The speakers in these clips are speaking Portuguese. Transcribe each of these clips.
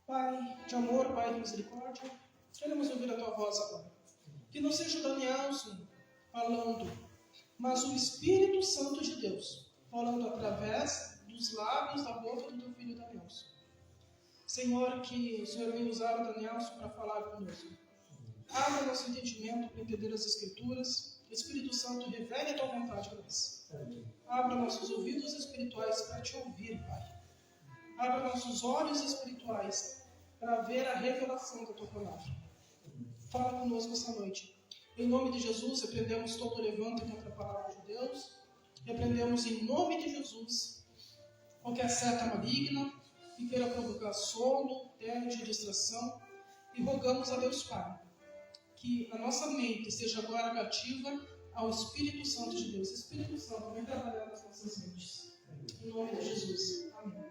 Pai de amor, Pai de misericórdia, queremos ouvir a Tua voz agora. Que não seja o Danielson falando, mas o Espírito Santo de Deus falando através dos lábios, da boca do Teu filho Danielson. Senhor, que o Senhor venha usar o Danielson para falar conosco. Abra nosso entendimento para entender as Escrituras. Espírito Santo, revele a Tua vontade para nós. Abra nossos ouvidos espirituais para Te ouvir, Pai. Abra nossos olhos espirituais para ver a revelação da Tua palavra. Fala conosco essa noite. Em nome de Jesus, repreendemos todo levanto contra a palavra de Deus. Repreendemos em nome de Jesus qualquer seta maligna que queira provocar sono, tédio, distração. E rogamos a Deus Pai que a nossa mente seja agora cativa ao Espírito Santo de Deus. Espírito Santo, vem trabalhar nas nossas mentes. Em nome de Jesus. Amém.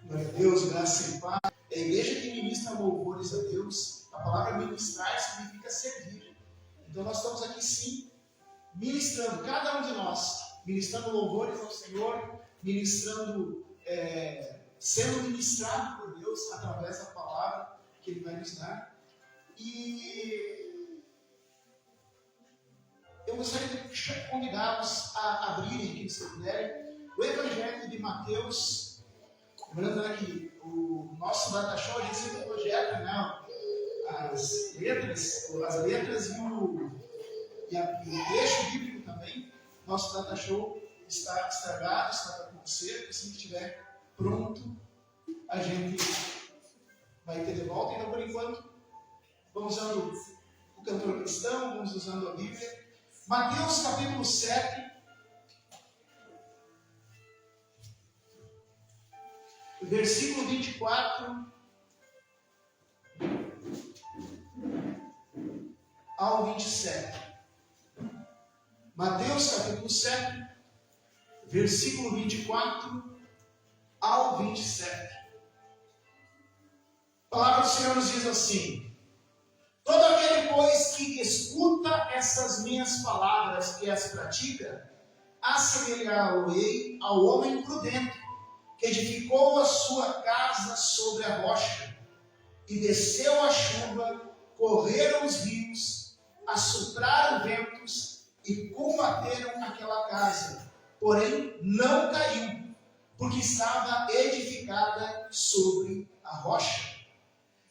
Glória a Deus, graça e paz. É a igreja que ministra louvores a Deus. A palavra ministrar significa servir. Então nós estamos aqui sim, ministrando, cada um de nós, ministrando louvores ao Senhor, ministrando, sendo ministrado por Deus através da palavra que Ele vai nos dar. E eu gostaria de convidá-los a abrirem, aqui se puderem, o Evangelho de Mateus. Lembrando que o nosso data show, a gente sempre projeta, né, as letras e o trecho bíblico também. Nosso data show está estragado, está para acontecer. Assim que estiver pronto, a gente vai ter de volta. Então, por enquanto, vamos usando o cantor cristão, vamos usando a Bíblia. Mateus capítulo 7. Versículo 24 ao 27. Mateus capítulo 7, versículo 24 ao 27. A palavra do Senhor nos diz assim: todo aquele, pois, que escuta essas minhas palavras e as pratica, assemelhá-lo-ei ao homem prudente, que edificou a sua casa sobre a rocha, e desceu a chuva, correram os rios, assopraram ventos, e combateram aquela casa. Porém, não caiu, porque estava edificada sobre a rocha.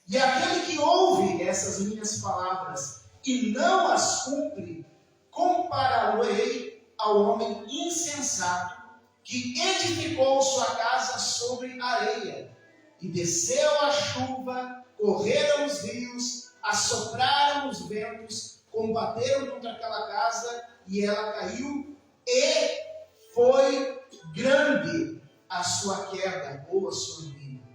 E aquele que ouve essas minhas palavras e não as cumpre, compará-lo-ei ao homem insensato, que edificou sua casa sobre areia, e desceu a chuva, correram os rios, assopraram os ventos, combateram contra aquela casa, e ela caiu, e foi grande a sua queda, ou a sua ruína.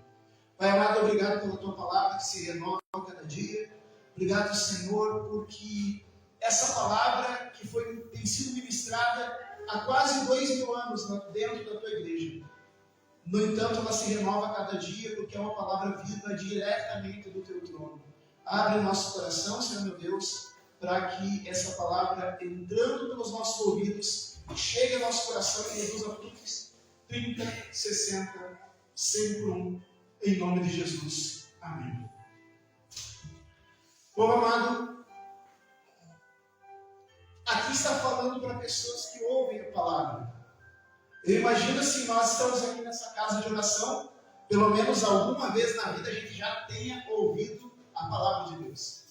Pai amado, obrigado pela Tua palavra que se renova a cada dia. Obrigado, Senhor, porque essa palavra que tem sido ministrada há quase 2000 anos dentro da Tua igreja. No entanto, ela se renova a cada dia, porque é uma palavra viva diretamente do Teu trono. Abre o nosso coração, Senhor meu Deus, para que essa palavra, entrando pelos nossos ouvidos, chegue ao nosso coração e reduza frutos 30, 60, 100 por um, em nome de Jesus. Amém. Povo amado, aqui está falando para pessoas que ouvem a palavra. Eu imagino se nós estamos aqui nessa casa de oração, pelo menos alguma vez na vida a gente já tenha ouvido a palavra de Deus.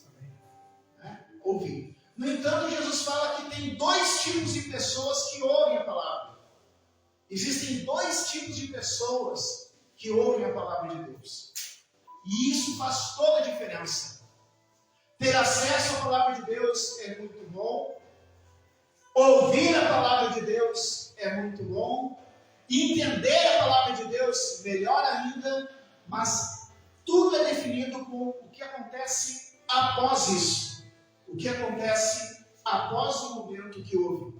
Ouvir. No entanto, Jesus fala que tem dois tipos de pessoas que ouvem a palavra. Existem dois tipos de pessoas que ouvem a palavra de Deus. E isso faz toda a diferença. Ter acesso à palavra de Deus é muito bom. Ouvir a palavra de Deus é muito bom. Entender a palavra de Deus, melhor ainda. Mas tudo é definido por o que acontece após isso. O que acontece após o momento que ouve.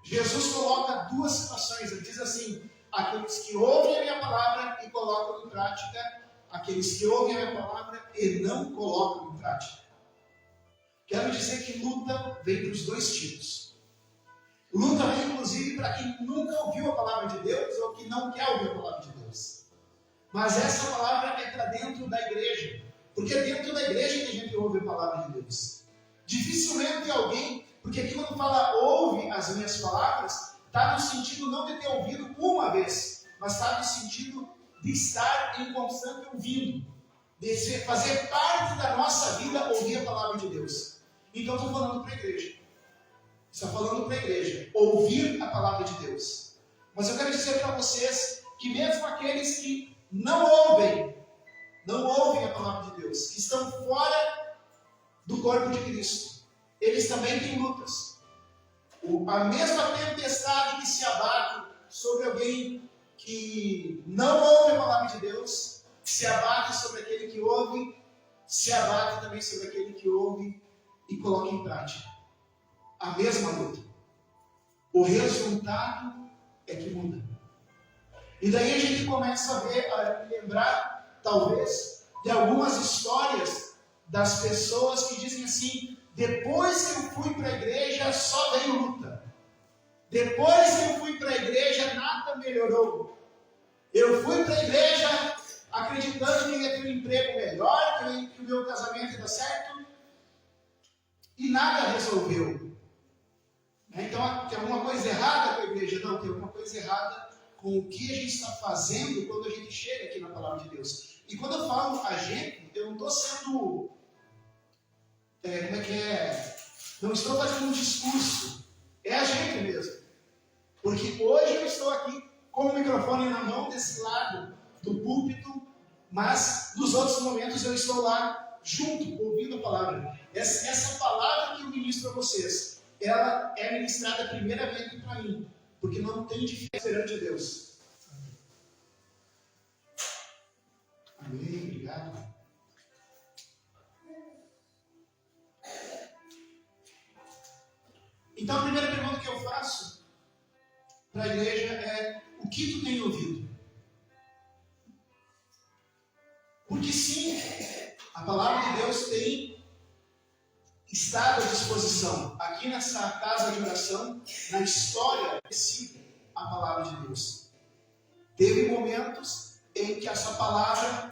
Jesus coloca duas situações. Ele diz assim: aqueles que ouvem a minha palavra e colocam em prática, aqueles que ouvem a minha palavra e não colocam em prática. Quero dizer que luta vem dos dois tipos. Luta vem, inclusive, para quem nunca ouviu a palavra de Deus ou que não quer ouvir a palavra de Deus. Mas essa palavra é para dentro da igreja. Porque é dentro da igreja que a gente ouve a palavra de Deus. Dificilmente alguém, porque aqui quando fala ouve as minhas palavras, está no sentido não de ter ouvido uma vez, mas está no sentido de estar em constante ouvindo, de fazer parte da nossa vida ouvir a palavra de Deus. Então estou falando para a igreja. Está falando para a igreja, ouvir a palavra de Deus. Mas eu quero dizer para vocês que mesmo aqueles que não ouvem a palavra de Deus, que estão fora do corpo de Cristo, eles também têm lutas. A mesma tempestade que se abate sobre alguém que não ouve a palavra de Deus, se abate sobre aquele que ouve, se abate também sobre aquele que ouve e coloca em prática. A mesma luta. O resultado é que muda. E daí a gente começa a ver, a lembrar, talvez, de algumas histórias das pessoas que dizem assim: depois que eu fui para a igreja, só veio luta. Depois que eu fui para a igreja, nada melhorou. Eu fui para a igreja acreditando que ia ter um emprego melhor, que o meu casamento ia dar certo, e nada resolveu. Então, tem alguma coisa errada com a igreja? Não, tem alguma coisa errada com o que a gente está fazendo quando a gente chega aqui na palavra de Deus. E quando eu falo a gente, eu não estou sendo... Não estou fazendo um discurso. É a gente mesmo. Porque hoje eu estou aqui com o microfone na mão desse lado do púlpito, mas nos outros momentos eu estou lá junto, ouvindo a palavra. Essa palavra que eu ministro a vocês, ela é ministrada primeiramente para mim, porque não tem diferença perante Deus. Amém, obrigado. Então a primeira pergunta que eu faço para a igreja é: o que tu tem ouvido? Porque sim, a palavra de Deus tem estado à disposição. Aqui nessa casa de oração, na história, a palavra de Deus. Teve momentos em que essa palavra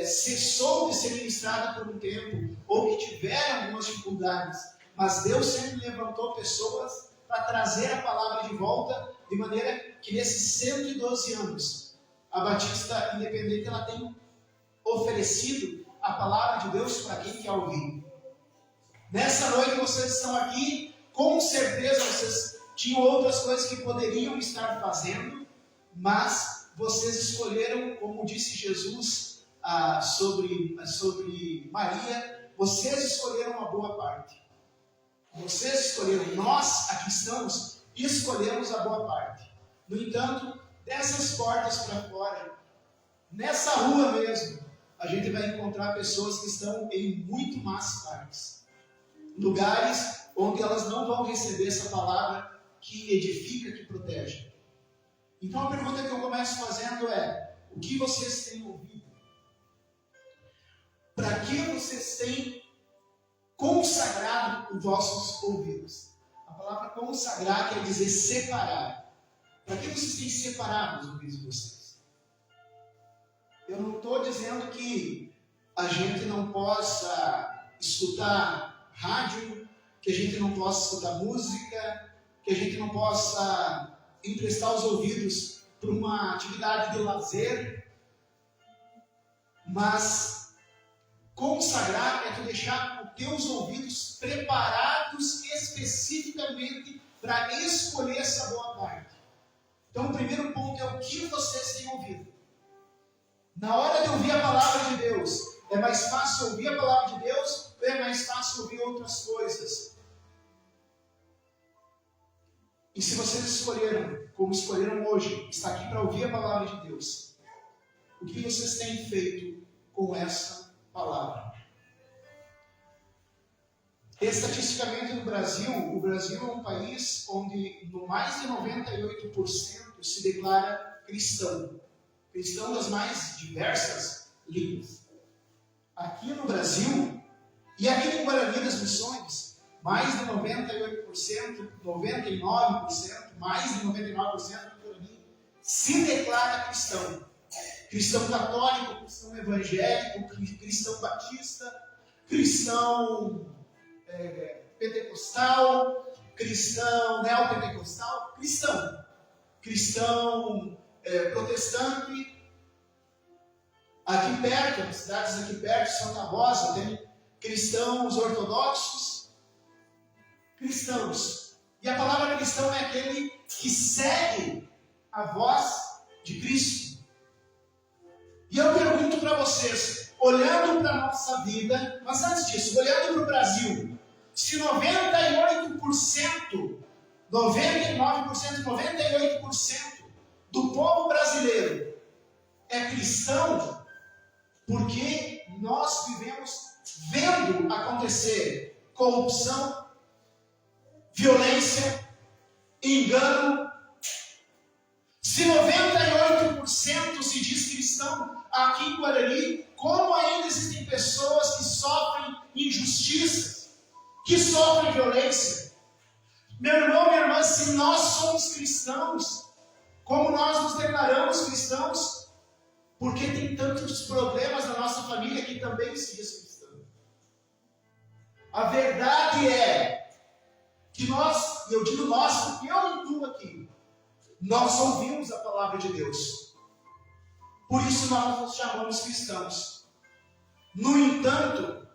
cessou de ser ministrada por um tempo, ou que tiveram algumas dificuldades, mas Deus sempre levantou pessoas para trazer a palavra de volta, de maneira que nesses 112 anos, a Batista Independente ela tem oferecido a palavra de Deus para quem quer ouvir. Nessa noite vocês estão aqui, com certeza vocês tinham outras coisas que poderiam estar fazendo, mas vocês escolheram, como disse Jesus sobre Maria, vocês escolheram uma boa parte. Vocês escolheram, nós aqui estamos, escolhemos a boa parte. No entanto, dessas portas para fora, nessa rua mesmo, a gente vai encontrar pessoas que estão em muito más partes. Lugares onde elas não vão receber essa palavra que edifica, que protege. Então a pergunta que eu começo fazendo é: o que vocês têm ouvido? Para que vocês têm consagrado os vossos ouvidos? A palavra consagrar quer dizer separar. Para que vocês têm separado os ouvidos de vocês? Eu não estou dizendo que a gente não possa escutar rádio, que a gente não possa escutar música, que a gente não possa emprestar os ouvidos para uma atividade de lazer, mas consagrar é tu deixar os teus ouvidos preparados especificamente para escolher essa boa parte. Então o primeiro ponto é o que vocês têm ouvido. Na hora de ouvir a palavra de Deus, é mais fácil ouvir a palavra de Deus ou é mais fácil ouvir outras coisas? E se vocês escolheram, como escolheram hoje, estar aqui para ouvir a palavra de Deus, o que vocês têm feito com essa palavra? Estatisticamente no Brasil, o Brasil é um país onde mais de 98% se declara cristão. Cristão das mais diversas línguas. Aqui no Brasil, e aqui em Guarani das Missões, mais de 98%, 99%, mais de 99% do Guarani se declara cristão. cristão católico, cristão evangélico, cristão batista, cristão pentecostal, cristão neopentecostal, cristão protestante. Aqui perto, nas cidades aqui perto, Santa Rosa, tem cristãos ortodoxos, cristãos. E a palavra cristão é aquele que segue a voz de Cristo. E eu pergunto para vocês, olhando para a nossa vida, mas antes disso, olhando para o Brasil, se 98%, 99%, 98% do povo brasileiro é cristão, porque nós vivemos vendo acontecer corrupção, violência, engano. Se 98% se diz cristão aqui em Guarani, como ainda existem pessoas que sofrem injustiças, que sofrem violência? Meu irmão, minha irmã, se nós somos cristãos, como nós nos declaramos cristãos, por que tem tantos problemas na nossa família que também se diz cristão? A verdade é que nós, e eu digo nós porque eu incluo aqui, nós ouvimos a palavra de Deus. Por isso nós nos chamamos cristãos. No entanto,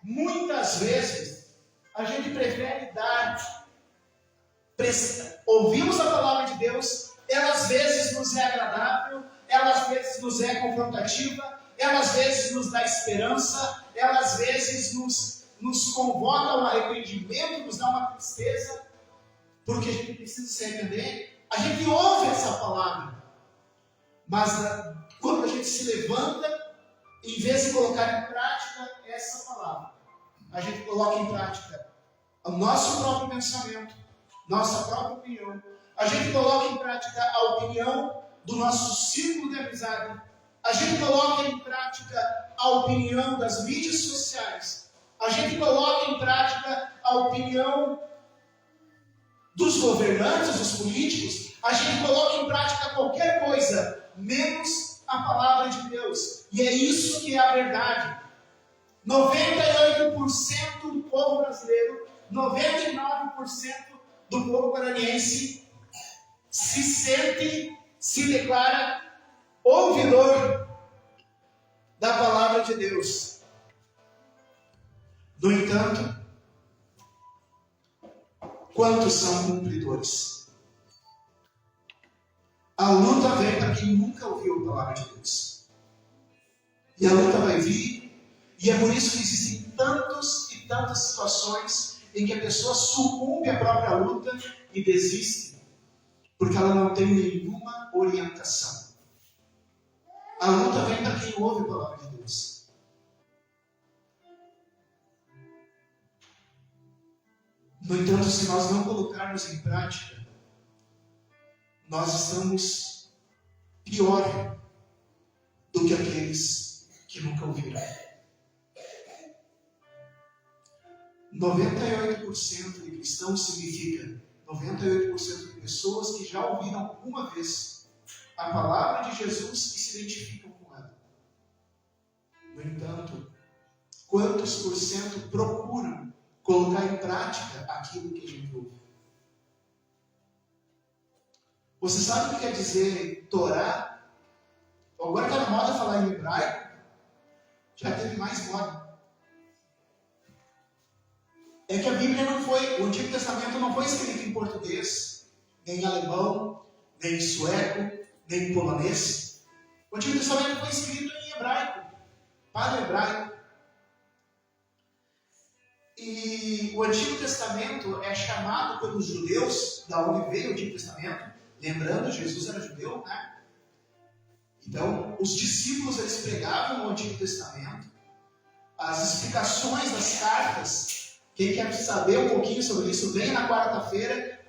muitas vezes, a gente prefere ouvimos a palavra de Deus, ela às vezes nos é agradável, ela às vezes nos é confrontativa, ela às vezes nos dá esperança, ela às vezes nos convoca ao arrependimento, nos dá uma tristeza, porque a gente precisa se arrepender. A gente ouve essa palavra, mas quando a gente se levanta, em vez de colocar em prática essa palavra, a gente coloca em prática o nosso próprio pensamento, nossa própria opinião. A gente coloca em prática a opinião do nosso círculo de amizade. A gente coloca em prática a opinião das mídias sociais. A gente coloca em prática a opinião dos governantes, dos políticos. A gente coloca em prática qualquer coisa, menos a palavra de Deus. E é isso que é a verdade. 98% do povo brasileiro, 99% do povo guaraniense se declara ouvidor da palavra de Deus. No entanto, quantos são cumpridores? A luta vem para quem nunca ouviu a palavra de Deus. E a luta vai vir, e é por isso que existem tantas e tantas situações em que a pessoa sucumbe à própria luta e desiste, porque ela não tem nenhuma orientação. A luta vem para quem ouve a palavra de Deus. No entanto, se nós não colocarmos em prática, nós estamos pior do que aqueles que nunca ouviram. 98% de cristãos significa 98% de pessoas que já ouviram alguma vez a palavra de Jesus e se identificam com ela. No entanto, quantos por cento procuram colocar em prática aquilo que a gente ouve? Você sabe o que quer dizer Torá? Agora está na moda falar em hebraico. Já teve mais moda. É que a Bíblia não foi, o Antigo Testamento não foi escrito em português, nem em alemão, nem em sueco, nem em polonês. O Antigo Testamento foi escrito em hebraico, para o hebraico. E o Antigo Testamento é chamado pelos judeus, da onde veio o Antigo Testamento, lembrando, Jesus era judeu, né? Então, os discípulos, eles pregavam o Antigo Testamento, as explicações das cartas. Quem quer saber um pouquinho sobre isso, vem na quarta-feira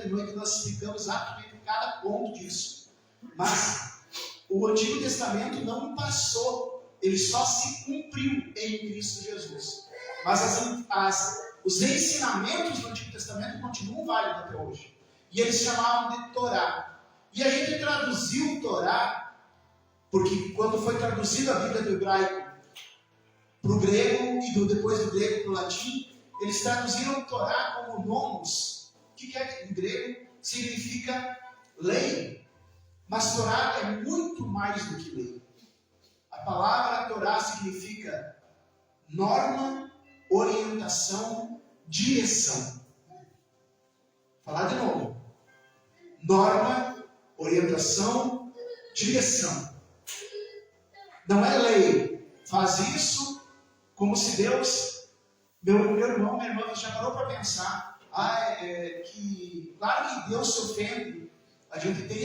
de noite, nós explicamos exatamente cada ponto disso. Mas o Antigo Testamento não passou, ele só se cumpriu em Cristo Jesus. Mas os ensinamentos do Antigo Testamento continuam válidos até hoje. E eles chamavam de Torá. E a gente traduziu Torá Porque quando foi traduzida a Bíblia do hebraico para o grego e depois do grego para o latim, eles traduziram Torá como nomos. O que é em grego? Significa lei. Mas Torá é muito mais do que lei. A palavra Torá significa norma, orientação, direção. Vou falar de novo. Norma, orientação, direção. Não é lei. Faz isso como se Deus... Meu irmão, minha irmã, já parou para pensar que, claro que Deus se ofende. A gente tem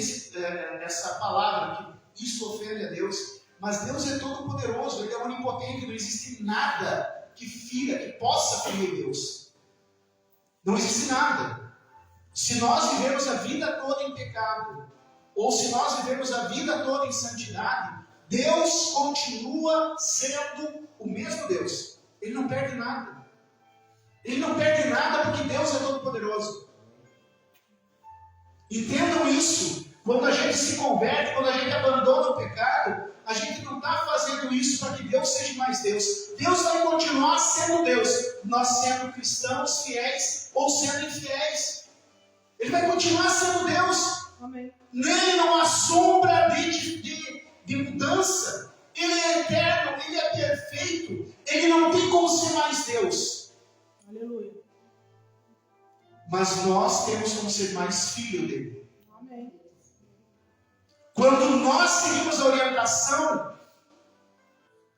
essa palavra, que isso ofende a Deus. Mas Deus é todo poderoso, Ele é onipotente, não existe nada que fira, que possa ferir Deus. Não existe nada. Se nós vivemos a vida toda em pecado, ou se nós vivemos a vida toda em santidade, Deus continua sendo o mesmo Deus. Ele não perde nada. Ele não perde nada porque Deus é todo poderoso. Entendam isso. Quando a gente se converte, quando a gente abandona o pecado, a gente não está fazendo isso para que Deus seja mais Deus. Deus vai continuar sendo Deus, nós sendo cristãos fiéis ou sendo infiéis. Ele vai continuar sendo Deus. Amém. Nele não há sombra de mudança. Ele é eterno, Ele é perfeito. Ele não tem como ser mais Deus. Aleluia. Mas nós temos como ser mais filho dele. Amém. Quando nós seguimos a orientação,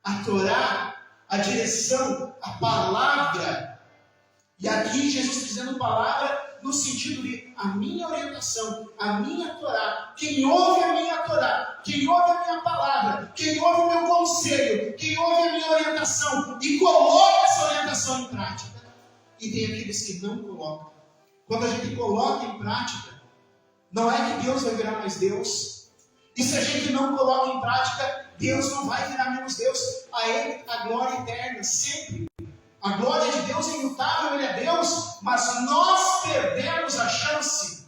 a Torá, a direção, a palavra, e aqui Jesus está dizendo palavra no sentido de a minha orientação, a minha Torá, quem ouve a minha Torá, quem ouve a minha palavra, quem ouve o meu conselho, quem ouve a minha orientação e coloca essa orientação em prática. E tem aqueles que não colocam. Quando a gente coloca em prática, não é que Deus vai virar mais Deus. E se a gente não coloca em prática, Deus não vai virar menos Deus. A Ele a glória eterna, sempre. A glória de Deus é imutável, Ele é Deus, mas nós perdemos a chance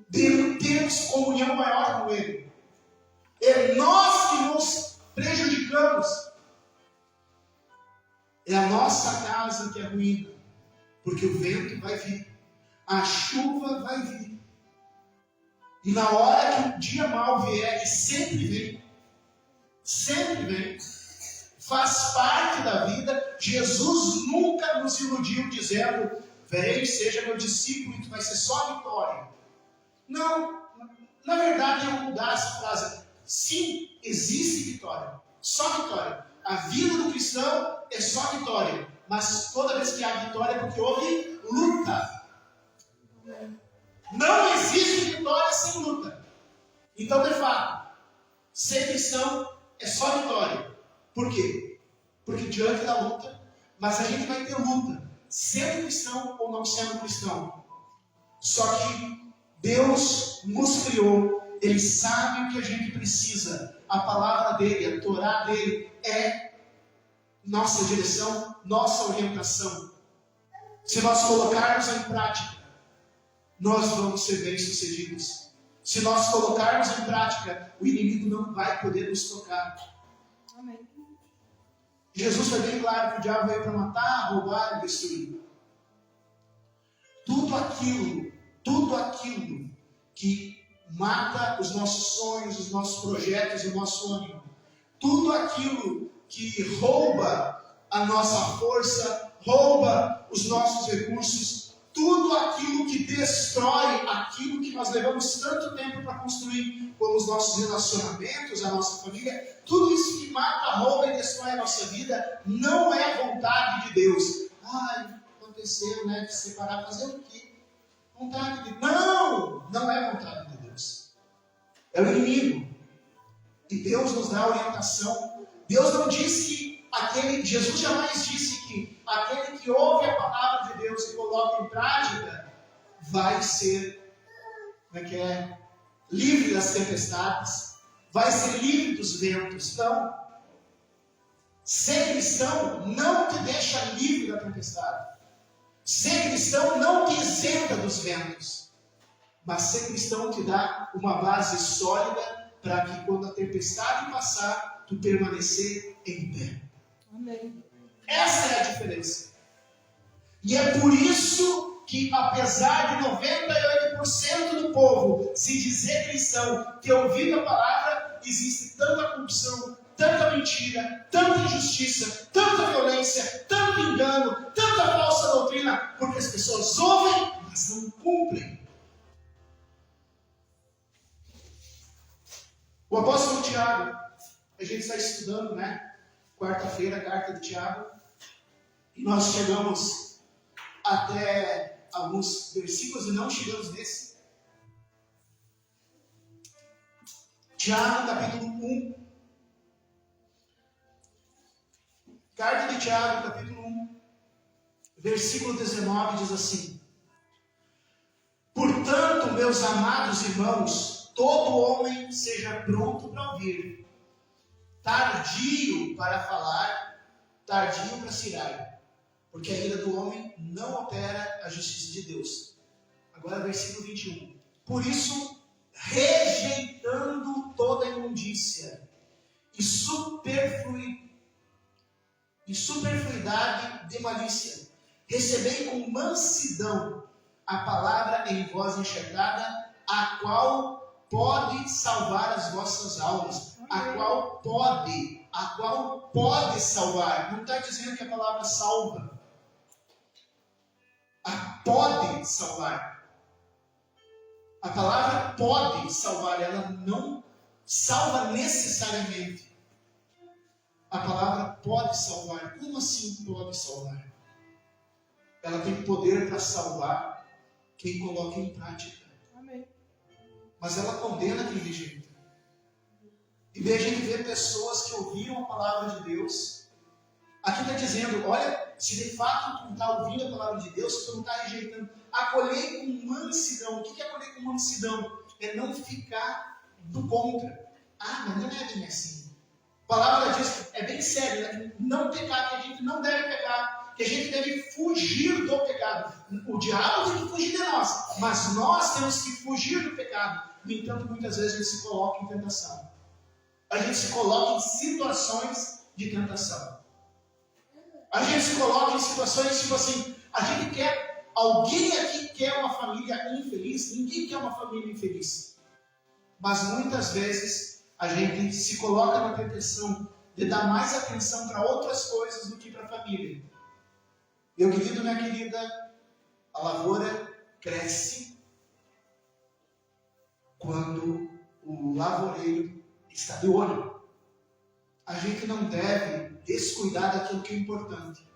de termos comunhão maior com Ele. É nós que nos prejudicamos. É a nossa casa que é ruína, porque o vento vai vir, a chuva vai vir. E na hora que o dia mau vier, e sempre vem, faz parte da vida. Jesus nunca nos iludiu dizendo, vem, seja meu discípulo e tu vai ser só vitória. Não, na verdade eu vou mudar essa frase. Sim, existe vitória, só vitória. A vida do cristão é só vitória, mas toda vez que há vitória é porque houve luta. Não existe vitória sem luta. Então, de fato, ser cristão é só vitória. Por quê? Porque diante da luta, mas a gente vai ter luta, sendo cristão ou não sendo cristão. Só que Deus nos criou, Ele sabe o que a gente precisa. A palavra dele, a Torá dele é nossa direção, nossa orientação. Se nós colocarmos em prática, nós vamos ser bem-sucedidos. Se nós colocarmos em prática, o inimigo não vai poder nos tocar. Amém. Jesus foi bem claro que o diabo veio para matar, roubar e destruir. Tudo aquilo que mata os nossos sonhos, os nossos projetos, o nosso ânimo. Tudo aquilo que rouba a nossa força, rouba os nossos recursos, tudo aquilo que destrói aquilo que nós levamos tanto tempo para construir, como os nossos relacionamentos, a nossa família, tudo isso que mata, rouba e destrói a nossa vida, não é vontade de Deus. Aconteceu, né, de separar, fazer o quê? Vontade de Deus. Não é vontade de Deus. É o inimigo. E Deus nos dá orientação. Deus não disse que Jesus jamais disse que aquele que ouve a palavra de Deus e coloca em prática vai ser, livre das tempestades, vai ser livre dos ventos. Não. Ser cristão não te deixa livre da tempestade. Ser cristão não te isenta dos ventos. Mas ser cristão te dá uma base sólida para que quando a tempestade passar, tu permanecer em pé. Amém. Essa é a diferença. E é por isso que, apesar de 98% do povo se dizer cristão, ter ouvido a palavra, existe tanta corrupção, tanta mentira, tanta injustiça, tanta violência, tanto engano, tanta falsa doutrina, porque as pessoas ouvem, mas não cumprem. O apóstolo Tiago, a gente está estudando, quarta-feira, a carta de Tiago, e nós chegamos até alguns versículos e não chegamos nesse. Tiago, capítulo 1. Carta de Tiago, capítulo 1, versículo 19, diz assim: Portanto, meus amados irmãos, todo homem seja pronto para ouvir, tardio para falar, tardio para se irar, porque a ira do homem não opera a justiça de Deus. Agora, versículo 21. Por isso, rejeitando toda imundícia e superfluidade de malícia, recebei com mansidão a palavra em vós enxergada, a qual pode salvar as vossas almas, a qual pode salvar. Não está dizendo que a palavra salva. Pode salvar. A palavra pode salvar, ela não salva necessariamente. A palavra pode salvar. Como assim pode salvar? Ela tem poder para salvar quem coloca em prática. Amém. Mas ela condena quem rejeita. E daí a gente vê pessoas que ouviram a palavra de Deus. Aqui está dizendo, olha, se de fato tu não está ouvindo a palavra de Deus, tu não está rejeitando, acolher com mansidão. O que é acolher com mansidão? É não ficar do contra. Mas não é bem assim. A palavra diz, é bem sério, né? Não pecar, que a gente não deve pecar, que a gente deve fugir do pecado. O diabo tem que fugir de nós, mas nós temos que fugir do pecado. No entanto, muitas vezes a gente se coloca em tentação. A gente se coloca em situações de tentação. A gente se coloca em situações tipo assim, alguém aqui quer uma família infeliz? Ninguém quer uma família infeliz. Mas muitas vezes a gente se coloca na tentação de dar mais atenção para outras coisas do que para a família. Meu querido, minha querida, a lavoura cresce quando o lavoureiro está de olho. A gente não deve descuidar daquilo que é importante.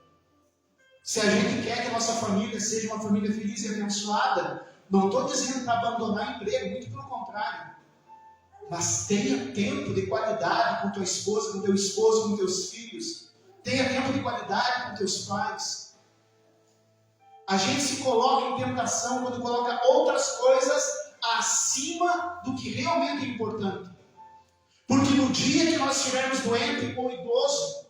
Se a gente quer que a nossa família seja uma família feliz e abençoada, não estou dizendo para abandonar emprego, muito pelo contrário. Mas tenha tempo de qualidade com tua esposa, com teu esposo, com teus filhos. Tenha tempo de qualidade com teus pais. A gente se coloca em tentação quando coloca outras coisas acima do que realmente é importante. Porque no dia que nós estivermos doente ou idoso,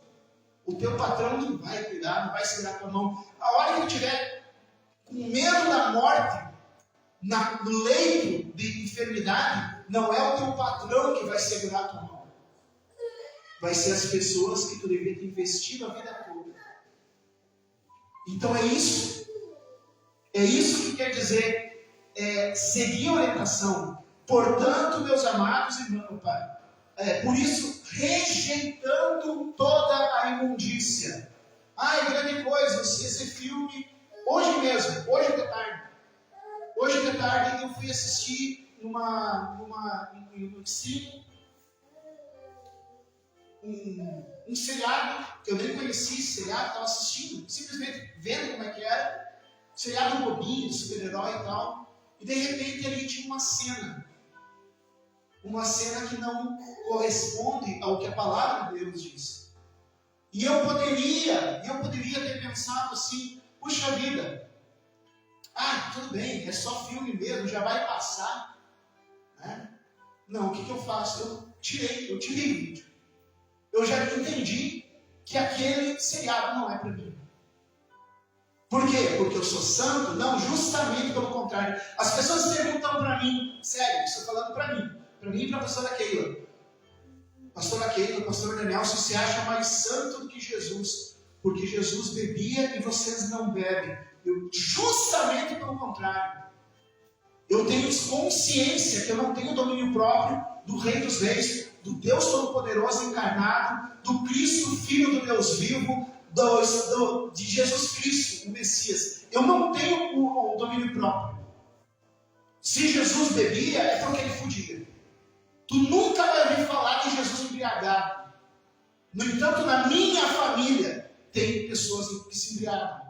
o teu patrão não vai cuidar, não vai segurar a tua mão. A hora que ele estiver com medo da morte, no leito de enfermidade, não é o teu patrão que vai segurar a tua mão. Vai ser as pessoas que tu deveria ter investido a vida toda. Então é isso. É isso que quer dizer seguir a orientação. Portanto, meus amados irmãos, Pai, por isso, rejeitando toda a imundícia. É grande coisa, esse filme, hoje mesmo, hoje de tarde eu fui assistir no cine, um seriado, que eu nem conhecia esse seriado, estava assistindo, simplesmente vendo como é que era, seriado bobinho, super-herói e tal, e de repente ali tinha uma cena que não corresponde ao que a palavra de Deus diz. E eu poderia ter pensado assim, puxa vida, tudo bem, é só filme mesmo, já vai passar. Né? Não, o que eu faço? Eu tirei o vídeo. Eu já entendi que aquele seriado não é para mim. Por quê? Porque eu sou santo? Não, justamente pelo contrário. As pessoas perguntam para mim, sério, estou falando para mim. para mim e para a pastora Keila. Pastor Daniel, se se acha mais santo do que Jesus, porque Jesus bebia e vocês não bebem. Justamente pelo contrário. Eu tenho consciência que eu não tenho domínio próprio do Rei dos Reis, do Deus Todo-Poderoso encarnado, do Cristo, Filho do Deus vivo, de Jesus Cristo, o Messias. Eu não tenho o domínio próprio. Se Jesus bebia, é porque ele fugia. Tu nunca vai ouvir falar de Jesus embriagado. No entanto, na minha família, tem pessoas que se embriagam.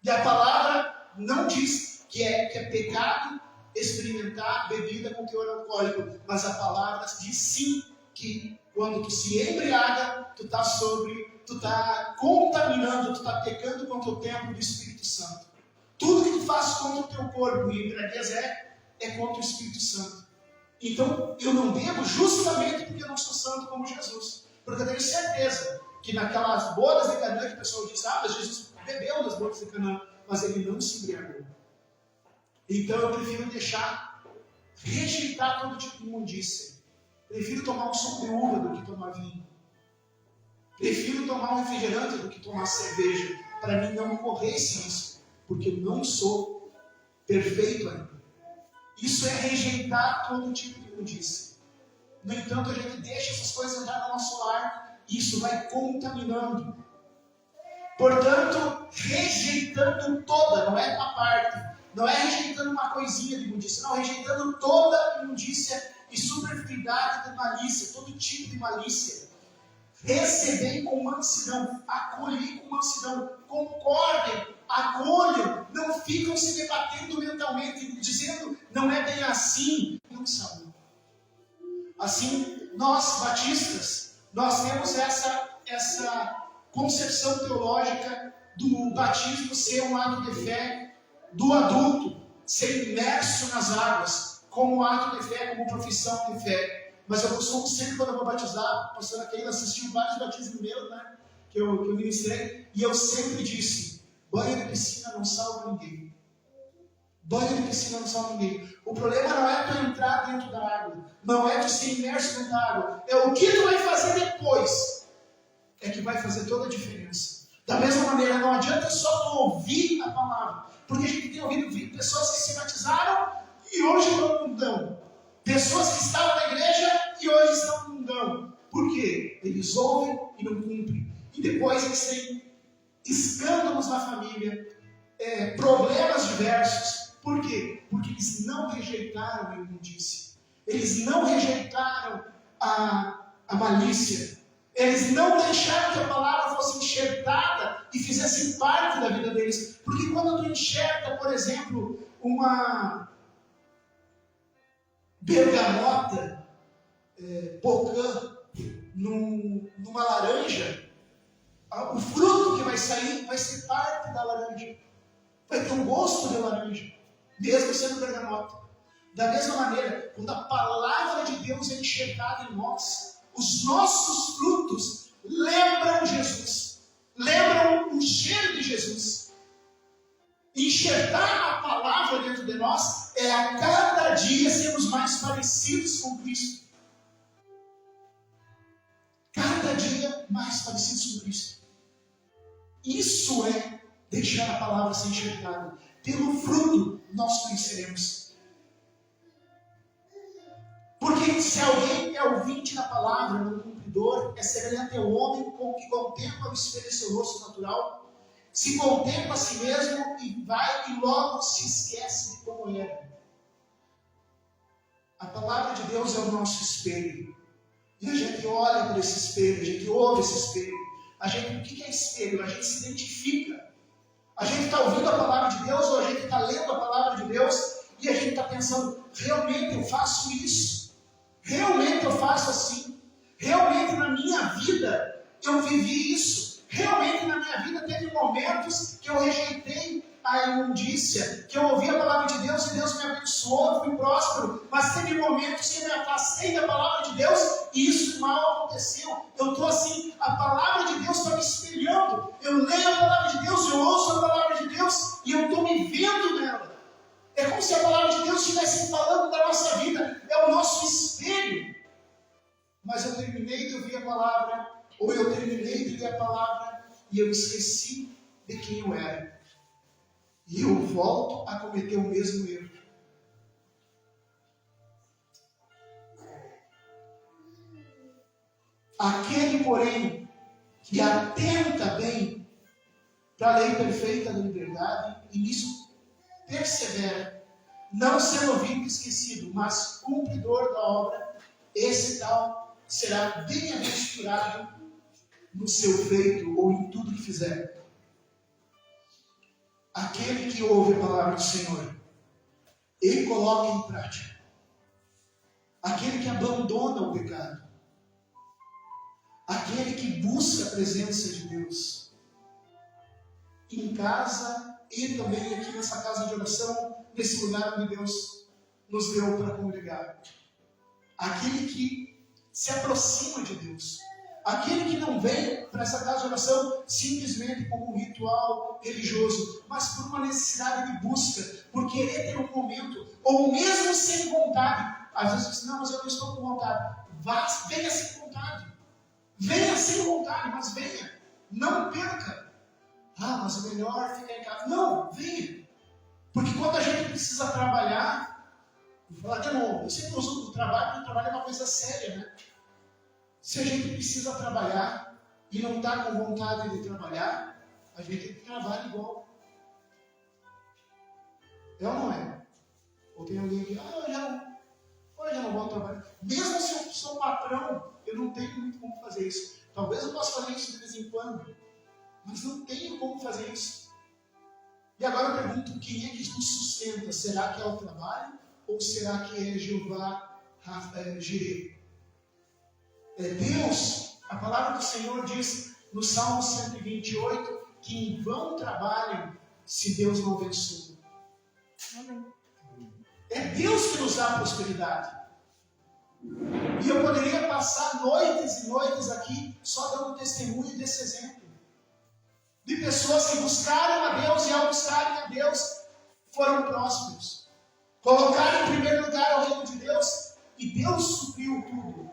E a palavra não diz que é pecado experimentar bebida com teor alcoólico, mas a palavra diz sim que quando tu se embriaga, tu está contaminando, tu está pecando contra o templo do Espírito Santo. Tudo que tu faz contra o teu corpo, e embriaguez é contra o Espírito Santo. Então, eu não bebo justamente porque eu não sou santo como Jesus. Porque eu tenho certeza que naquelas bodas de Canaã que o pessoal diz, mas Jesus bebeu nas bodas de Canaã, mas ele não se embriagou. Então, eu prefiro rejeitar todo tipo de imundícia. Prefiro tomar um suco de uva do que tomar vinho. Prefiro tomar um refrigerante do que tomar cerveja, para mim não correr esse risco, porque eu não sou perfeito ainda. Isso é rejeitar todo tipo de imundícia. No entanto, a gente deixa essas coisas entrar no nosso lar e isso vai contaminando. Portanto, rejeitando toda, não é uma parte, não é rejeitando uma coisinha de imundícia, não, rejeitando toda imundícia e superfluidade de malícia, todo tipo de malícia. Recebei com mansidão, acolhi com mansidão, concordem, acolham, não ficam se debatendo mentalmente, dizendo, não é bem assim, não são. Assim, nós batistas, nós temos essa concepção teológica do batismo ser um ato de fé, do adulto ser imerso nas águas, como ato de fé, como profissão de fé. Mas eu costumo sempre, quando eu vou batizar, a pastora Keila assistiu vários batismos meus, né, que eu ministrei, e eu sempre disse, banho de piscina não salva ninguém. Banho de piscina não salva ninguém. O problema não é tu entrar dentro da água, não é tu ser imerso dentro da água, é o que tu vai fazer depois, é que vai fazer toda a diferença. Da mesma maneira, não adianta só tu ouvir a palavra, porque a gente tem ouvido pessoas que se batizaram e hoje não mundão. Pessoas que estavam na igreja e hoje estão no mundão. Por quê? Eles ouvem e não cumprem. E depois eles têm escândalos na família, problemas diversos. Por quê? Porque eles não rejeitaram a imundícia. Eles não rejeitaram a malícia. Eles não deixaram que a palavra fosse enxertada e fizesse parte da vida deles. Porque quando tu enxerta, por exemplo, uma bergamota, pocã, numa laranja, o fruto que vai sair vai ser parte da laranja. Vai ter um gosto de laranja, mesmo sendo bergamota. Da mesma maneira, quando a palavra de Deus é enxertada em nós, os nossos frutos lembram Jesus, lembram o cheiro de Jesus. Enxertar a palavra dentro de nós é a cada dia sermos mais parecidos com Cristo. Cada dia mais parecidos com Cristo. Isso é deixar a palavra ser enxertada. Pelo fruto nós conheceremos. Porque se alguém é ouvinte da palavra, não cumpridor, é semelhante ao homem que contempla o espelho do seu rosto natural, se contempla a si mesmo e vai e logo se esquece de como era. A palavra de Deus é o nosso espelho. E a gente olha para esse espelho, a gente ouve esse espelho. O que é espelho? A gente se identifica. A gente está ouvindo a palavra de Deus ou a gente está lendo a palavra de Deus e a gente está pensando, realmente eu faço isso? Realmente eu faço assim? Realmente na minha vida eu vivi isso? Realmente na minha vida teve momentos que eu rejeitei a imundícia, que eu ouvi a palavra de Deus e Deus me abençoou, fui próspero, mas teve momentos que eu me afastei da palavra de Deus e isso mal aconteceu. Eu estou assim, a palavra de Deus está me espelhando, eu leio a palavra de Deus, eu ouço a palavra de Deus e eu estou me vendo nela. É como se a palavra de Deus estivesse falando da nossa vida, é o nosso espelho. terminei de ouvir a palavra, ou eu terminei de ler a palavra, e eu esqueci de quem eu era. E eu volto a cometer o mesmo erro. Aquele, porém, que atenta bem para a lei perfeita da liberdade, e nisso persevera, não sendo ouvinte esquecido, mas cumpridor da obra, esse tal será bem-aventurado no seu feito ou em tudo que fizer. Aquele que ouve a palavra do Senhor e coloca em prática. Aquele que abandona o pecado. Aquele que busca a presença de Deus. Em casa e também aqui nessa casa de oração, nesse lugar onde Deus nos deu para congregar. Aquele que se aproxima de Deus. Aquele que não vem para essa casa de oração simplesmente como um ritual religioso, mas por uma necessidade de busca, por querer ter um momento, ou mesmo sem vontade. Às vezes diz, não, mas eu não estou com vontade. Venha sem vontade. Venha sem vontade, mas venha. Não perca. Ah, mas é melhor ficar em casa. Não, venha. Porque quando a gente precisa trabalhar, vou falar de novo, eu sempre uso o trabalho, porque o trabalho é uma coisa séria, né? Se a gente precisa trabalhar e não está com vontade de trabalhar, a gente trabalha igual. É ou não é? Ou tem alguém que, hoje eu não vou trabalhar. Mesmo se eu sou patrão, eu não tenho muito como fazer isso. Talvez eu possa fazer isso de vez em quando, mas não tenho como fazer isso. E agora eu pergunto, quem é que nos sustenta? Será que é o trabalho? Ou será que é Jeová Jireh? É Deus. A palavra do Senhor diz no Salmo 128 que em vão trabalhem se Deus não abençoa. Amém. É Deus que nos dá prosperidade. E eu poderia passar noites e noites aqui só dando testemunho desse exemplo. De pessoas que buscaram a Deus e ao buscarem a Deus foram prósperos. Colocaram em primeiro lugar o reino de Deus e Deus supriu tudo.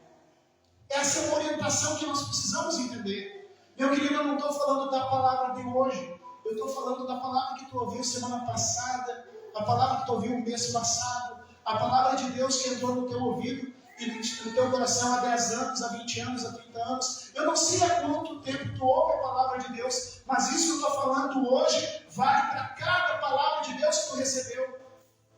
Essa é uma orientação que nós precisamos entender. Meu querido, eu não estou falando da palavra de hoje. Eu estou falando da palavra que tu ouviu semana passada, a palavra que tu ouviu mês passado, a palavra de Deus que entrou no teu ouvido e no teu coração há 10 anos, há 20 anos, há 30 anos. Eu não sei há quanto tempo tu ouve a palavra de Deus, mas isso que eu estou falando hoje vale para cada palavra de Deus que tu recebeu.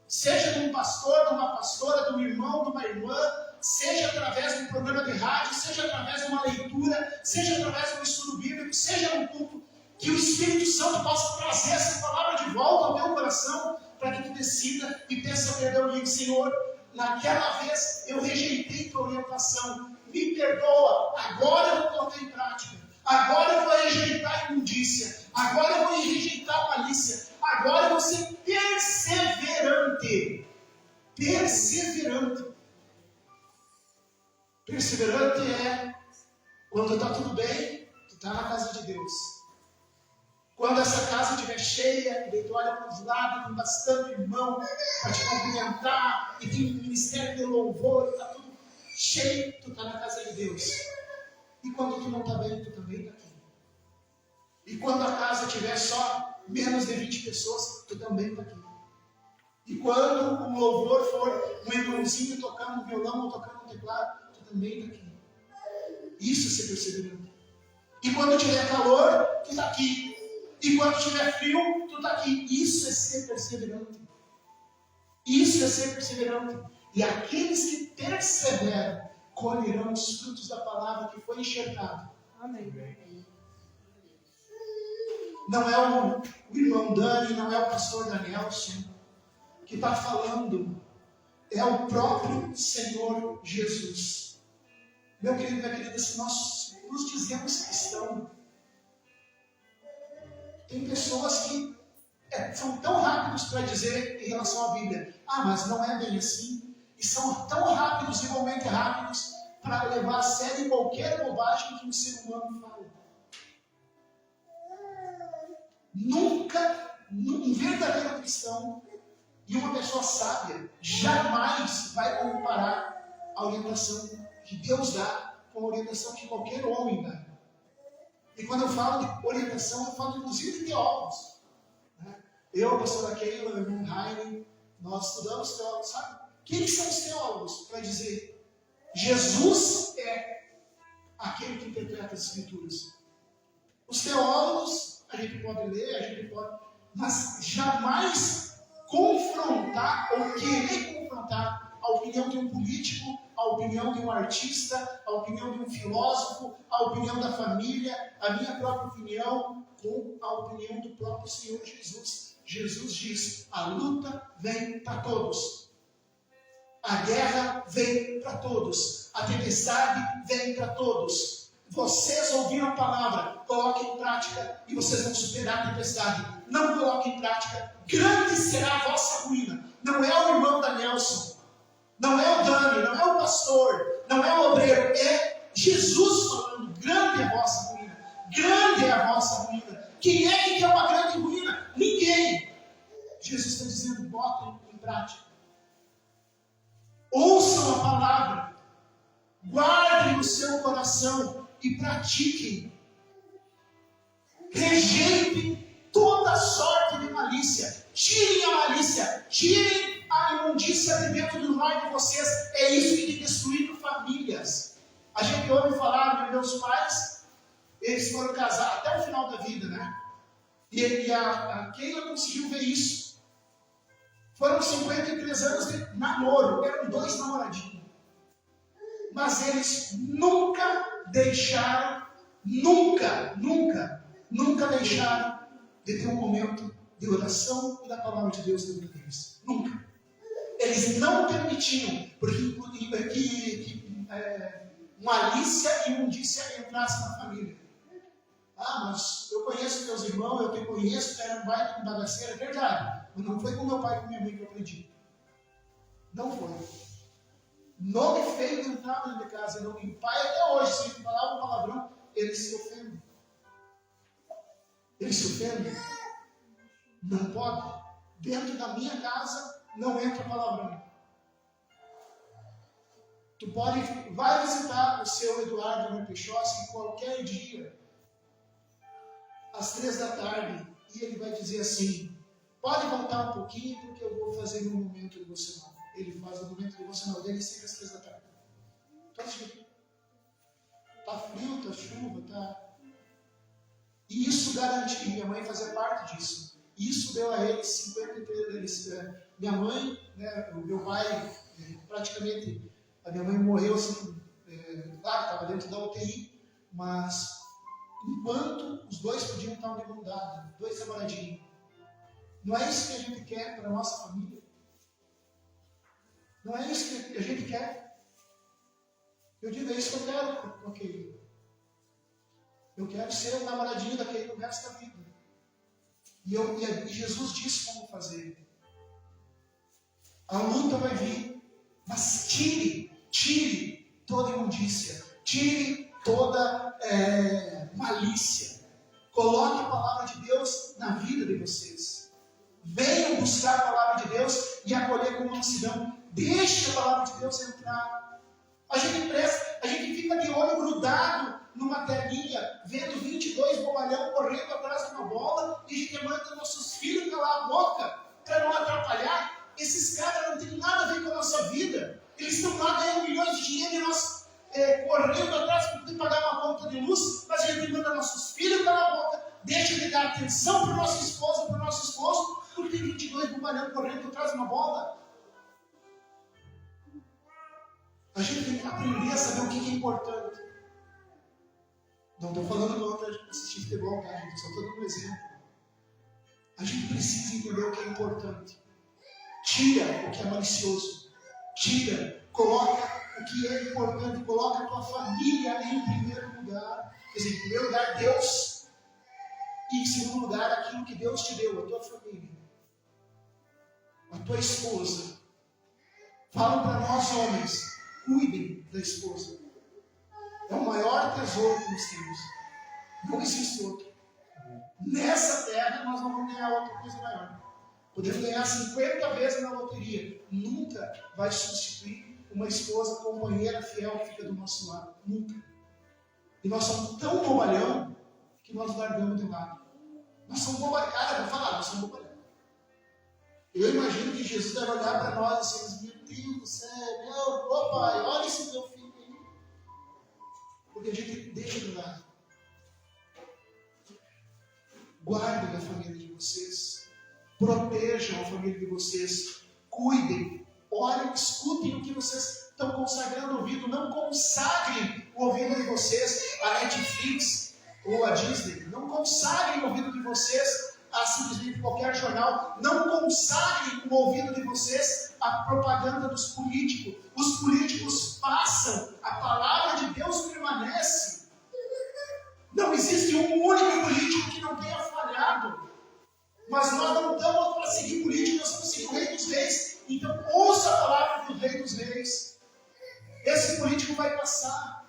Seja de um pastor, de uma pastora, de um irmão, de uma irmã, seja através de um programa de rádio, seja através de uma leitura, seja através de um estudo bíblico, seja num culto, que o Espírito Santo possa trazer essa palavra de volta ao teu coração, para que tu decida e peça perdão e diga, Senhor, naquela vez eu rejeitei tua orientação, me perdoa, agora eu vou colocar em prática, agora eu vou rejeitar a imundícia, agora eu vou rejeitar a malícia, agora eu vou ser perseverante. Perseverante. Perseverante é quando está tudo bem, tu está na casa de Deus. Quando essa casa estiver cheia, e daí tu olha para os lados, tem bastante irmão para te cumprimentar, e tem um ministério de louvor, está tudo cheio, tu está na casa de Deus. E quando tu não está bem, tu também está aqui. E quando a casa tiver só menos de 20 pessoas, tu também está aqui. E quando o louvor for um irmãozinho tocando um violão ou tocando um teclado, tu também está aqui. Isso é ser perseverante. E quando tiver calor, tu está aqui. E quando tiver frio, tu está aqui. Isso é ser perseverante. Isso é ser perseverante. E aqueles que perseveram colherão os frutos da palavra que foi enxertada. Amém. Não é o irmão Dani, não é o pastor Danielson que está falando. É o próprio Senhor Jesus. Meu querido, minha querida, se nós nos dizemos cristãos, tem pessoas que são tão rápidos para dizer em relação à Bíblia, mas não é bem assim. E são tão rápidos, igualmente rápidos, para levar a sério qualquer bobagem que um ser humano fala. Nunca, um verdadeiro cristão e uma pessoa sábia jamais vai comparar a orientação que Deus dá com a orientação que qualquer homem dá. E quando eu falo de orientação, eu falo inclusive de teólogos. Eu, a pastora Keila, o irmão Heine, nós estudamos teólogos, sabe? Quem são os teólogos para dizer Jesus é aquele que interpreta as Escrituras? Os teólogos, a gente pode ler, mas jamais confrontar ou querer confrontar a opinião de um político, a opinião de um artista, a opinião de um filósofo, a opinião da família, a minha própria opinião com a opinião do próprio Senhor Jesus. Jesus diz: a luta vem para todos. A guerra vem para todos. A tempestade vem para todos. Vocês ouviram a palavra, coloquem em prática e vocês vão superar a tempestade. Não coloquem em prática, grande será a vossa ruína. Não é o irmão da Nelson, não é o Dani, não é o pastor, não é o obreiro, é Jesus falando: grande é a vossa ruína. Grande é a vossa ruína. Quem é que quer uma grande ruína? Ninguém. Jesus está dizendo: botem em prática. Ouçam a palavra, guardem no seu coração e pratiquem. Rejeitem toda sorte de malícia. Tirem a malícia, tirem a imundícia de dentro do lar de vocês. É isso que tem destruído famílias. A gente ouve falar de meus pais, eles foram casar até o final da vida, né? E a Keila conseguiu ver isso. Foram 53 anos de namoro, eram 2 namoradinhos. Mas eles nunca deixaram, nunca deixaram de ter um momento de oração e da palavra de Deus dentro deles. Nunca. Eles não permitiam que malícia e imundícia entrasse na família. Ah, mas eu conheço teus irmãos, eu te conheço, tu era um baita com bagaceiro, é verdade. Mas não foi com meu pai e com minha mãe que eu aprendi. Não foi. Nome feio não estava dentro de casa. Não. E o pai até hoje, se ele falava um palavrão, ele se ofende. Ele se ofende. Não pode. Dentro da minha casa não entra palavrão. Tu vai visitar o seu Eduardo Merpechoski qualquer dia, às 3 da tarde, e ele vai dizer assim: pode voltar um pouquinho, porque eu vou fazer um momento devocional. Ele faz o momento devocional dele sempre às 3 da tarde. Está frio, está chuva, está... E isso garantiu, minha mãe fazia parte disso. Isso deu a eles 53... minha mãe, né, o meu pai, praticamente, a minha mãe morreu assim, claro, estava dentro da UTI, mas enquanto os dois podiam estar de mão dada, 2 namoradinhos. Não é isso que a gente quer para a nossa família? Não é isso que a gente quer? Eu digo: é isso que eu quero com aquele. Eu quero ser o namoradinho daquele no resto da vida. E Jesus disse como fazer. A luta vai vir, mas tire toda imundícia, tire toda malícia. Coloque a palavra de Deus na vida de vocês. Venham buscar a palavra de Deus e acolher com mansidão. Deixe a palavra de Deus entrar. A gente fica de olho grudado numa telinha, vendo 22 bobalhão correndo atrás de uma bola, e a gente manda nossos filhos calar a boca para não atrapalhar. Esses caras não têm nada a ver com a nossa vida. Eles estão lá ganhando milhões de dinheiro e nós correndo atrás para poder pagar uma conta de luz, mas a gente manda nossos filhos calar a boca, deixa de dar atenção para o nosso esposo, porque tem 22 bobalhão correndo atrás de uma bola. A gente tem que aprender a saber o que é importante. Não estou falando contra assistir futebol, tá, gente? Só estou dando um exemplo. A gente precisa entender o que é importante. Tira o que é malicioso. Coloca o que é importante. Coloca a tua família em primeiro lugar. Quer dizer, em primeiro lugar, Deus. E em segundo lugar, aquilo que Deus te deu, a tua família. A tua esposa. Falo para nós, homens, cuidem da esposa. É o maior tesouro que nós temos. Não existe outro. Nessa terra nós não vamos ganhar outra coisa maior. Podemos ganhar 50 vezes na loteria. Nunca vai substituir uma esposa companheira fiel que fica do nosso lado. Nunca. E nós somos tão bobalhão que nós largamos de lado. Nós somos bobalhão. Cara, vou falar, nós somos bobalhão. Eu imagino que Jesus deve olhar para nós assim, meu Deus do céu, ô pai, olha esse meu filho aí. Porque a gente deixa de lado. Guardem a família de vocês. Protejam a família de vocês. Cuidem. Olhem, escutem o que vocês estão consagrando o ouvido. Não consagrem o ouvido de vocês a Netflix ou a Disney. Não consagrem o ouvido de vocês a simplesmente qualquer jornal. Não consagrem o ouvido de vocês à propaganda dos políticos. Os políticos passam, a palavra de Deus permanece. Não existe um único político que não tenha falhado. Mas nós não estamos para seguir político, nós vamos seguir o Rei dos Reis. Então ouça a palavra do Rei dos Reis. Esse político vai passar.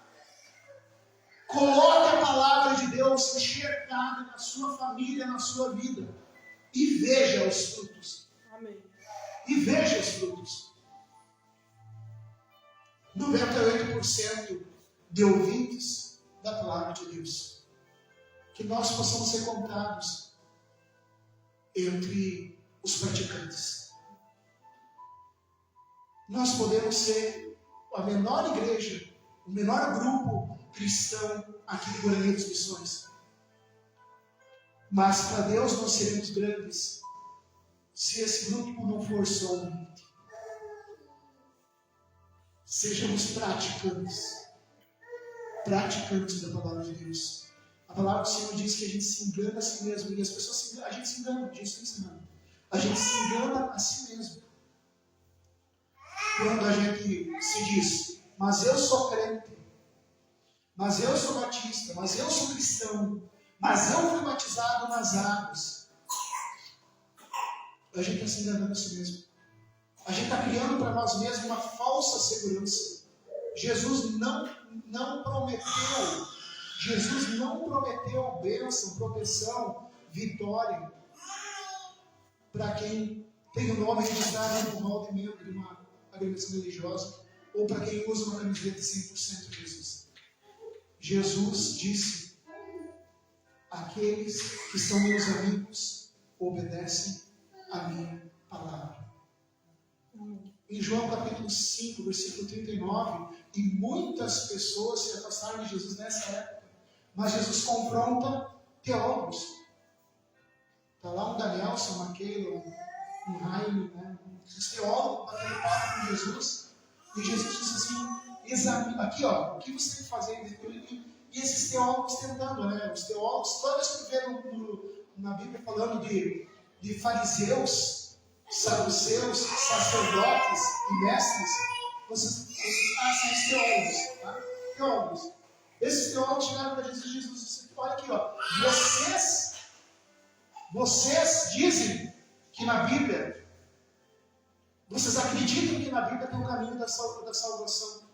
Coloque a palavra de Deus enxertada na sua família, na sua vida. E veja os frutos. Amém. E veja os frutos. 98% de ouvintes da palavra de Deus. Que nós possamos ser contados entre os praticantes. Nós podemos ser a menor igreja, o menor grupo cristão aqui de Guarani das Missões. Mas para Deus nós seremos grandes se esse grupo não for só ouvinte. Sejamos praticantes. Praticantes da palavra de Deus. A palavra do Senhor diz que a gente se engana a si mesmo. E as pessoas se enganam. A gente se engana, Jesus está ensinando. A gente se engana a si mesmo. Quando a gente se diz, mas eu sou crente, mas eu sou batista, mas eu sou cristão, mas eu fui batizado nas águas. A gente está se enganando a si mesmo. A gente está criando para nós mesmos uma falsa segurança. Jesus não prometeu bênção, proteção, vitória para quem tem o nome registrado no hall de membro de uma agremiação religiosa ou para quem usa uma camiseta 100% Jesus. Jesus disse: aqueles que são meus amigos obedecem a minha palavra. Em João capítulo 5, versículo 39, e muitas pessoas se afastaram de Jesus nessa época, mas Jesus confronta teólogos. Está lá um Danielson, uma Keila, um Raio, né? Os teólogos batendo papo com Jesus, e Jesus disse assim: examina, aqui ó, o que você tem que fazer? E esses teólogos tentando, né? Os teólogos, toda vez que vê na Bíblia falando de fariseus, saduceus, sacerdotes e mestres, vocês são os teólogos, tá? Teólogos. Esses teólogos chegaram para Jesus e Jesus disse: olha aqui, ó, vocês dizem que na Bíblia, vocês acreditam que na Bíblia tem o caminho da salvação.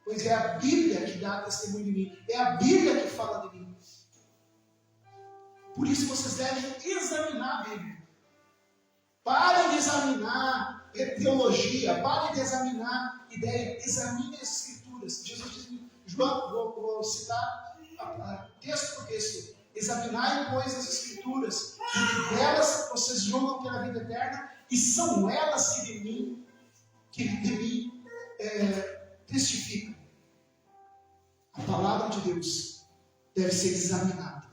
Pois é a Bíblia que dá testemunho de mim. É a Bíblia que fala de mim. Por isso vocês devem examinar a Bíblia. Parem de examinar teologia. Parem de examinar ideia. Examine as Escrituras. Jesus diz, João, vou citar texto por texto. Examinai, pois, as Escrituras, porque delas vocês julgam ter a vida eterna, e são elas que de mim testificam. A palavra de Deus deve ser examinada.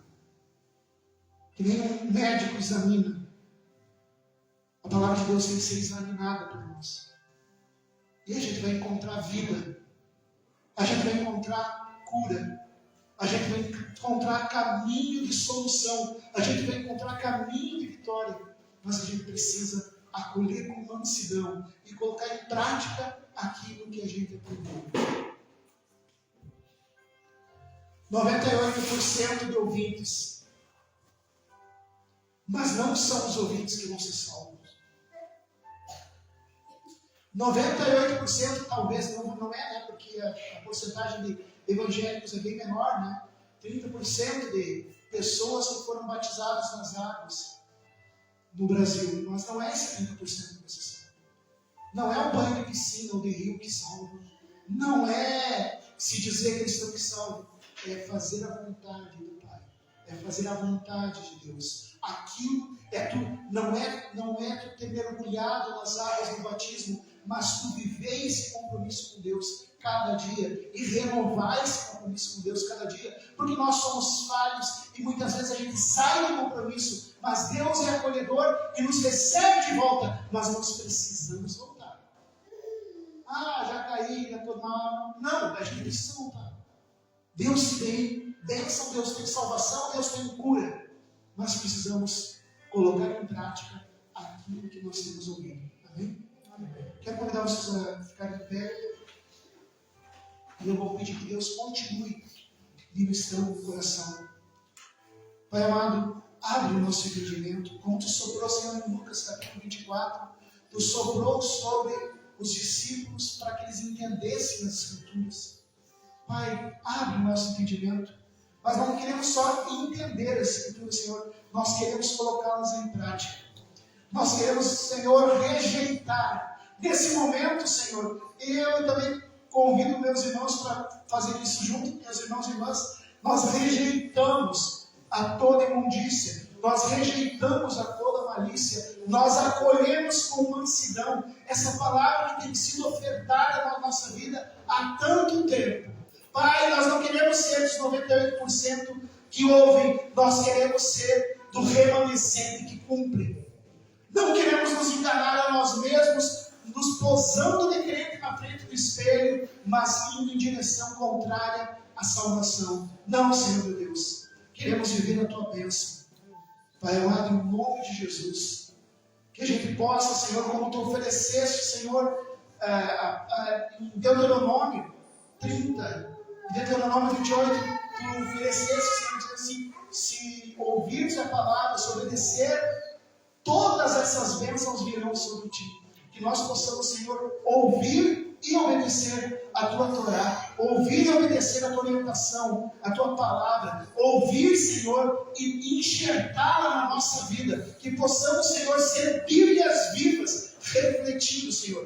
Que nem um médico examina. A palavra de Deus tem que ser examinada por nós. E a gente vai encontrar vida. A gente vai encontrar cura. A gente vai encontrar caminho de solução. A gente vai encontrar caminho de vitória. Mas a gente precisa acolher com mansidão e colocar em prática aquilo que a gente aprendeu. 98% de ouvintes. Mas não são os ouvintes que vão ser salvos. 98% talvez não é, né? Porque a porcentagem de evangélicos é bem menor, né? 30% de pessoas que foram batizadas nas águas no Brasil. Mas não é esse 30% que você sabe. Não é o banho de piscina ou de rio que salva. Não é se dizer cristão que salva. É fazer a vontade do Pai. É fazer a vontade de Deus. Aquilo é tu, não é tu ter mergulhado nas águas do batismo, mas tu viver esse compromisso com Deus cada dia e renovar esse compromisso com Deus cada dia, porque nós somos falhos e muitas vezes a gente sai do compromisso, mas Deus é acolhedor e nos recebe de volta, mas nós precisamos voltar. Ah, já caí, já estou mal. Não, a gente precisa voltar. Deus tem bênção, Deus tem salvação, Deus tem cura, mas precisamos colocar em prática aquilo que nós temos ouvido. Amém? Quero convidar vocês a ficarem em pé. E eu vou pedir que Deus continue ministrando o coração. Pai amado, abre o nosso entendimento. Como tu soprou, Senhor, em Lucas capítulo 24, tu soprou sobre os discípulos para que eles entendessem as Escrituras. Pai, abre o nosso entendimento. Mas não queremos só entender as Escrituras, Senhor. Nós queremos colocá-las em prática. Nós queremos, Senhor, rejeitar. Nesse momento, Senhor, eu também convido meus irmãos para fazer isso junto com meus irmãos e irmãs. Nós rejeitamos a toda imundícia, nós rejeitamos a toda malícia, nós acolhemos com mansidão essa palavra que tem sido ofertada na nossa vida há tanto tempo. Pai, nós não queremos ser dos 98% que ouvem, nós queremos ser do remanescente que cumpre. Não queremos nos enganar a nós mesmos, nos posando de crente na frente do espelho, mas indo em direção contrária à salvação. Não, Senhor meu Deus, queremos viver a Tua bênção. Pai amado, em nome de Jesus, que a gente possa, Senhor, como Tu ofereceste, Senhor, em Deuteronômio 30, Deuteronômio 28, Tu ofereceste, Senhor, dizendo assim, se ouvires a palavra, se obedecer, todas essas bênçãos virão sobre ti. Que nós possamos, Senhor, ouvir e obedecer a Tua Torá, ouvir e obedecer a Tua orientação, a Tua palavra, ouvir, Senhor, e enxertá-la na nossa vida, que possamos, Senhor, ser Bíblias vivas, refletindo, Senhor.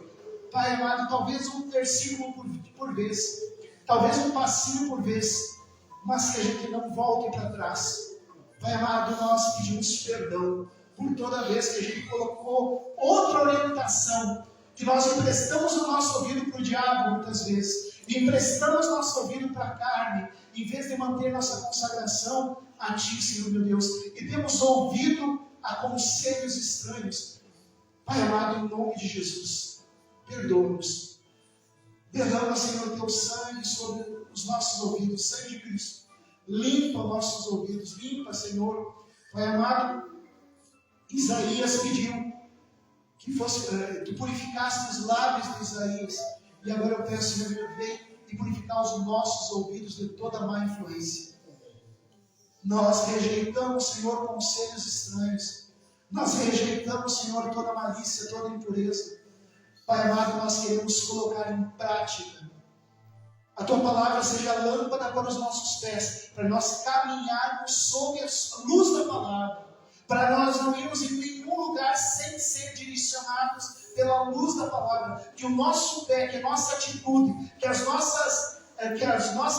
Pai amado, talvez um versículo por vez, talvez um passinho por vez, mas que a gente não volte para trás. Pai amado, nós pedimos perdão por toda vez que a gente colocou outra orientação, que nós emprestamos o nosso ouvido para o diabo muitas vezes, e emprestamos nosso ouvido para a carne, em vez de manter nossa consagração a Ti, Senhor meu Deus, e temos ouvido a conselhos estranhos. Pai amado, em nome de Jesus, perdoa-nos. Derrama, Senhor, Teu sangue sobre os nossos ouvidos, sangue de Cristo. Limpa nossos ouvidos, limpa, Senhor. Pai amado, Isaías pediu que purificasse os lábios de Isaías. E agora eu peço, Senhor, vem e purificar os nossos ouvidos de toda má influência. Nós rejeitamos, Senhor, conselhos estranhos. Nós rejeitamos, Senhor, toda malícia, toda impureza. Pai amado, nós queremos colocar em prática. A Tua palavra seja lâmpada para os nossos pés, para nós caminharmos sob a luz da palavra, para nós não irmos em nenhum lugar sem ser direcionados pela luz da palavra, que o nosso pé, que a nossa atitude, que as nossas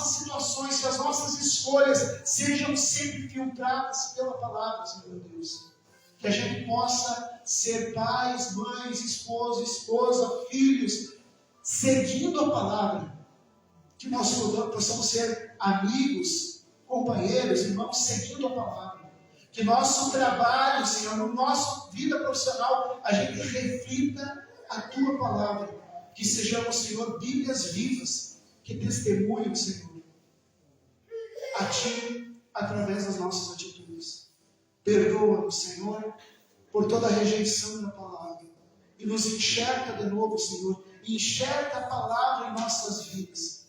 situações, que as nossas escolhas sejam sempre filtradas pela palavra, Senhor Deus. Que a gente possa ser pais, mães, esposa, filhos, seguindo a palavra. Que nós possamos ser amigos, companheiros, irmãos, seguindo a palavra. Que nosso trabalho, Senhor, no nossa vida profissional, a gente reflita a Tua palavra. Que sejamos, Senhor, Bíblias vivas, que testemunham, Senhor, a Ti através das nossas atitudes. Perdoa-nos, Senhor, por toda a rejeição da palavra. E nos enxerta de novo, Senhor. Enxerta a palavra em nossas vidas.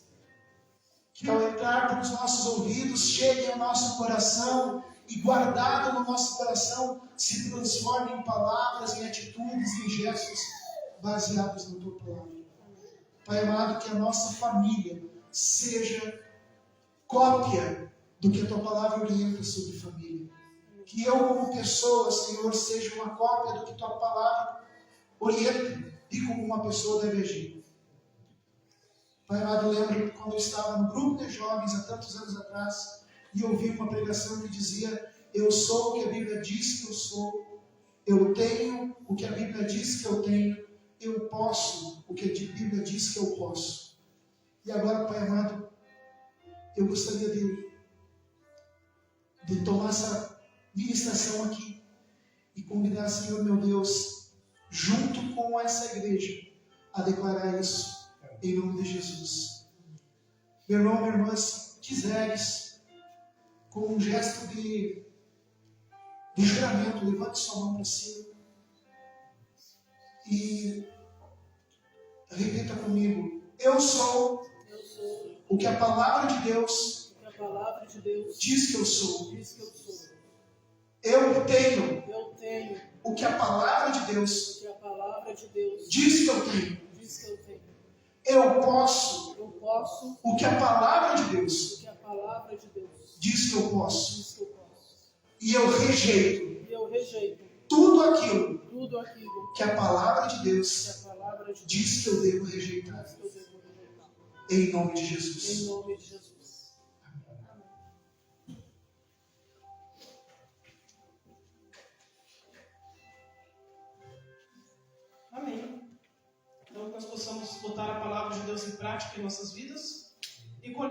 Que ao entrar pelos nossos ouvidos, chegue ao nosso coração e guardado no nosso coração, se transforme em palavras, em atitudes, em gestos baseados na Tua palavra. Pai amado, que a nossa família seja cópia do que a Tua palavra orienta sobre família. Que eu, como pessoa, Senhor, seja uma cópia do que Tua palavra orienta. e como uma pessoa deve agir. Pai amado, eu lembro quando eu estava no grupo de jovens há tantos anos atrás e ouvi uma pregação que dizia: eu sou o que a Bíblia diz que eu sou, eu tenho o que a Bíblia diz que eu tenho, eu posso o que a Bíblia diz que eu posso. E agora, Pai amado, eu gostaria de tomar essa ministração aqui e convidar, Senhor meu Deus, junto com essa igreja, a declarar isso em nome de Jesus. Meu irmão, minha irmã, se quiseres, com um gesto de juramento, levante sua mão para cima e repita comigo: eu sou o que a palavra de Deus diz que eu sou. Eu tenho o que a palavra de Deus diz que eu tenho. Eu posso o que a palavra de Deus diz que eu posso. E eu rejeito tudo aquilo que a palavra de Deus diz que eu devo rejeitar. Em nome de Jesus. Amém. Então, que nós possamos botar a palavra de Deus em prática em nossas vidas e colher